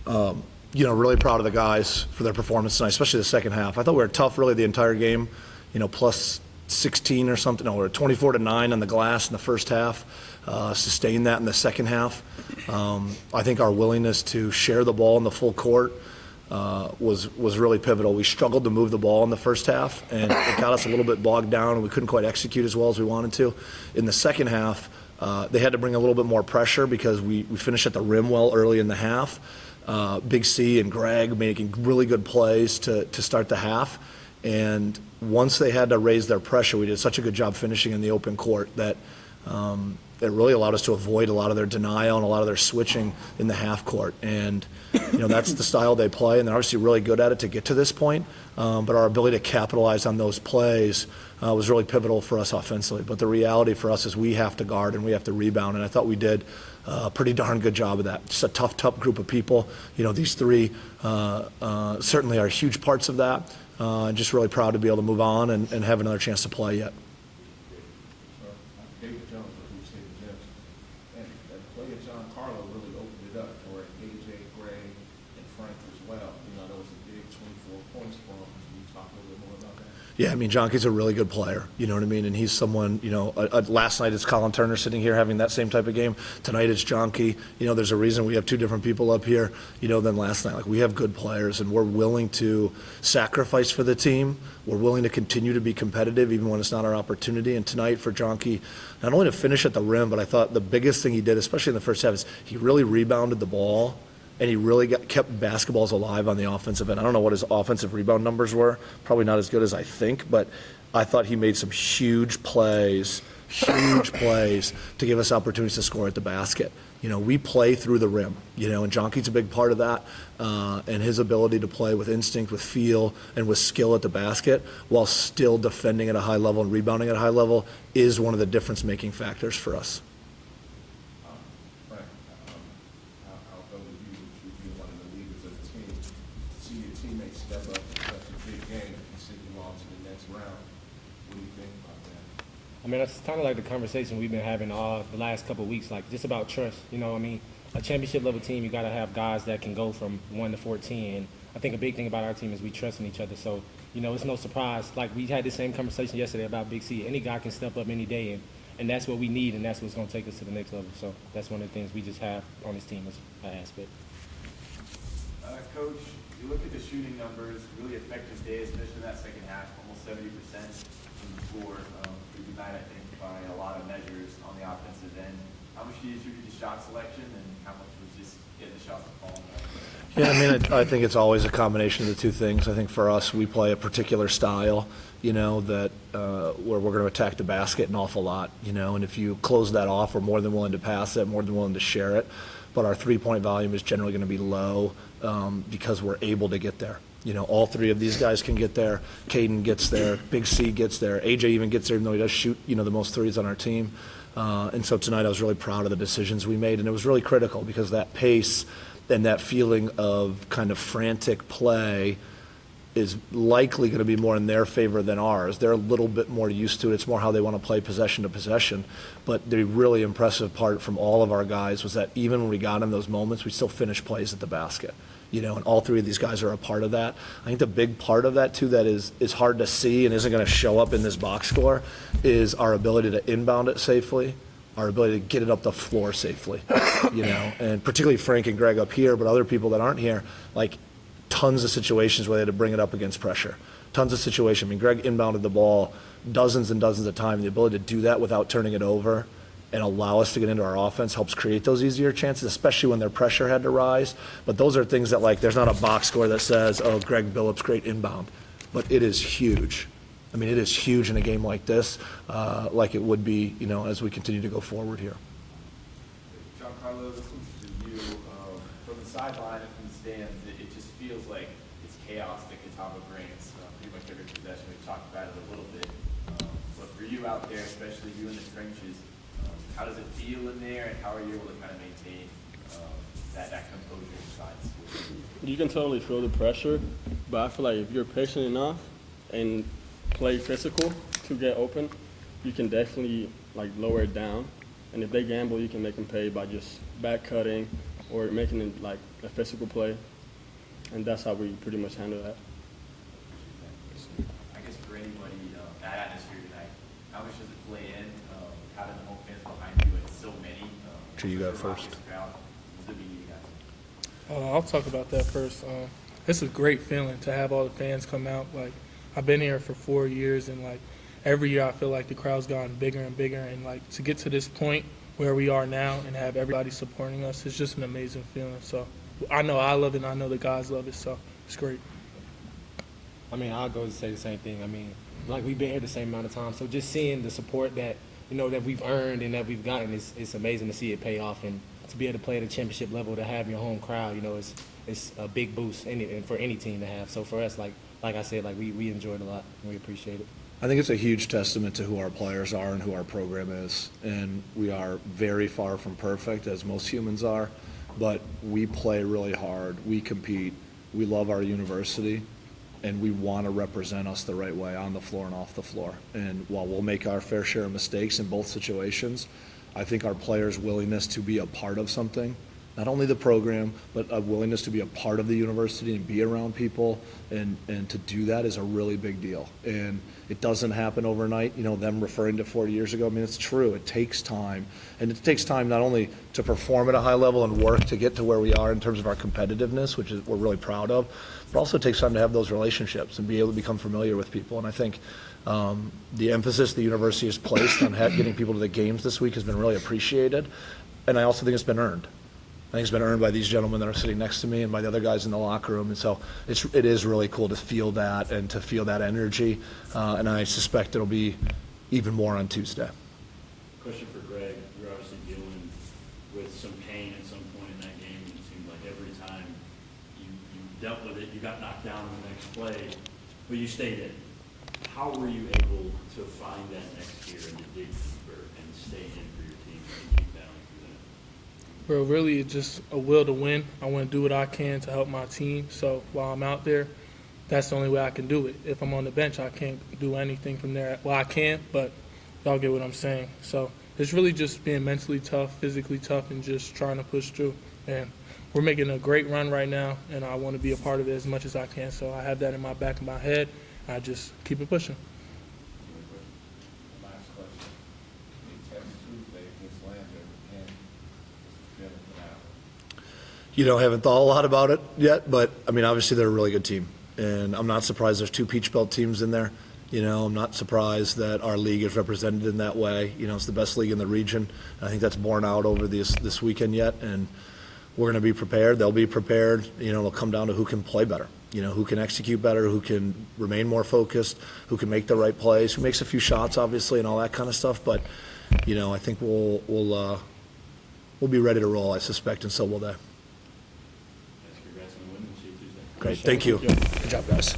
Really proud of the guys for their performance tonight, especially the second half. I thought we were tough really the entire game, plus 16 or something. No, we were 24-9 on the glass in the first half. Sustained that in the second half. I think our willingness to share the ball in the full court was really pivotal. We struggled to move the ball in the first half, and it got us a little bit bogged down, and we couldn't quite execute as well as we wanted to. In the second half, they had to bring a little bit more pressure because we finished at the rim well early in the half. Big C and Greg making really good plays to start the half. And once they had to raise their pressure, we did such a good job finishing in the open court that it really allowed us to avoid a lot of their denial and a lot of their switching in the half court. And, that's the style they play, and they're obviously really good at it to get to this point. But our ability to capitalize on those plays was really pivotal for us offensively. But the reality for us is we have to guard and we have to rebound, and I thought we did a pretty darn good job of that. Just a tough group of people. These three certainly are huge parts of that. Just really proud to be able to move on and have another chance to play yet. Yeah, Jonke's a really good player, you know what I mean? And he's someone, last night it's Colin Turner sitting here having that same type of game. Tonight it's Jonke. There's a reason we have two different people up here, than last night. Like, we have good players, and we're willing to sacrifice for the team. We're willing to continue to be competitive even when it's not our opportunity. And tonight for Jonke, not only to finish at the rim, but I thought the biggest thing he did, especially in the first half, is he really rebounded the ball. And he really kept basketballs alive on the offensive end. I don't know what his offensive rebound numbers were. Probably not as good as I think, but I thought he made some huge plays to give us opportunities to score at the basket. We play through the rim, and Jonke's a big part of that. And his ability to play with instinct, with feel, and with skill at the basket while still defending at a high level and rebounding at a high level is one of the difference-making factors for us. That's kind of like the conversation we've been having the last couple of weeks, like just about trust. A championship level team, you got to have guys that can go from 1 to 14. And I think a big thing about our team is we trust in each other. So, it's no surprise. Like, we had the same conversation yesterday about Big C. Any guy can step up any day, and that's what we need, and that's what's going to take us to the next level. So that's one of the things we just have on this team as an aspect. Coach, you look at the shooting numbers, really effective day, especially in that second half, almost 70% from the floor. Tonight, I think, by a lot of measures on the offensive end. How much do you attribute to shot selection, and how much was just getting the shots to fall? Yeah, I think it's always a combination of the two things. I think for us, we play a particular style, that where we're going to attack the basket an awful lot, and if you close that off, we're more than willing to pass it, more than willing to share it. But our three-point volume is generally going to be low because we're able to get there. All three of these guys can get there. Caden gets there. Big C gets there. AJ even gets there, even though he does shoot, the most threes on our team. And so tonight I was really proud of the decisions we made, and it was really critical because that pace and that feeling of kind of frantic play is likely going to be more in their favor than ours. They're a little bit more used to it. It's more how they want to play possession to possession. But the really impressive part from all of our guys was that even when we got in those moments, we still finished plays at the basket. And all three of these guys are a part of that. I think the big part of that, too, that is hard to see and isn't going to show up in this box score is our ability to inbound it safely, our ability to get it up the floor safely, and particularly Frank and Greg up here, but other people that aren't here, like tons of situations where they had to bring it up against pressure. Tons of situations. Greg inbounded the ball dozens and dozens of times. The ability to do that without turning it over and allow us to get into our offense helps create those easier chances, especially when their pressure had to rise. But those are things that, like, there's not a box score that says, oh, Greg Billups, great inbound. But it is huge. It is huge in a game like this, like it would be, as we continue to go forward here. John Carlo, this one's for you. From the sideline and from the stands, it just feels like it's chaos at Catawba Grants. Pretty much every possession, we've talked about it a little bit. But for you out there, especially you in the trenches, how does it feel in there, and how are you able to kind of maintain that composure inside? You can totally feel the pressure, but I feel like if you're patient enough and play physical to get open, you can definitely lower it down. And if they gamble, you can make them pay by just back cutting, or making it like a physical play, and that's how we pretty much handle that. I guess for anybody, that atmosphere tonight, how much does it play in? Having the home fans behind you and so many. Sure, you go first. Crowd, what does it mean to you guys? I'll talk about that first. It's a great feeling to have all the fans come out. Like, I've been here for 4 years, and like every year I feel like the crowd's gotten bigger and bigger. And like to get to this point where we are now and have everybody supporting us, it's just an amazing feeling. So I know I love it, and I know the guys love it. So it's great. I mean, I'll go and say the same thing. I mean, like we've been here the same amount of time, so just seeing the support that that we've earned and that we've gotten, it's amazing to see it pay off, and to be able to play at a championship level, to have your home crowd, it's a big boost and for any team to have. So for us, like I said, like we enjoy it a lot and we appreciate it. I think it's a huge testament to who our players are and who our program is. And we are very far from perfect, as most humans are, but we play really hard. We compete. We love our university, and we want to represent us the right way on the floor and off the floor. And while we'll make our fair share of mistakes in both situations, I think our players' willingness to be a part of something, not only the program, but a willingness to be a part of the university and be around people and to do that is a really big deal. And it doesn't happen overnight, them referring to 40 years ago. I mean, it's true. It takes time. And it takes time not only to perform at a high level and work to get to where we are in terms of our competitiveness, which is we're really proud of, but also it takes time to have those relationships and be able to become familiar with people. And I think the emphasis the university has placed on getting people to the games this week has been really appreciated. And I also think it's been earned. I think it's been earned by these gentlemen that are sitting next to me and by the other guys in the locker room. And so it is really cool to feel that and to feel that energy. And I suspect it'll be even more on Tuesday. Question for Greg. You're obviously dealing with some pain at some point in that game. It seemed like every time you dealt with it, you got knocked down in the next play, but you stayed in. How were you able to find that next year and to dig deeper and stay in for your team and keep battling through that? Bro, really, it's just a will to win. I want to do what I can to help my team. So while I'm out there, that's the only way I can do it. If I'm on the bench, I can't do anything from there. Well, I can, but y'all get what I'm saying. So it's really just being mentally tough, physically tough, and just trying to push through. And we're making a great run right now, and I want to be a part of it as much as I can. So I have that in my back of my head. I just keep it pushing. Last question. They test Tuesday against Lander, and feeling for that. Haven't thought a lot about it yet, but I mean, obviously they're a really good team. And I'm not surprised there's 2 Peach Belt teams in there. I'm not surprised that our league is represented in that way. It's the best league in the region. I think that's borne out over this weekend yet. And we're going to be prepared. They'll be prepared. It'll come down to who can play better. Who can execute better, who can remain more focused, who can make the right plays, who makes a few shots, obviously, and all that kind of stuff. But, I think we'll be ready to roll, I suspect, and so will they. Congrats on the win. We'll see you Tuesday. Great. Thank you. Good job, guys.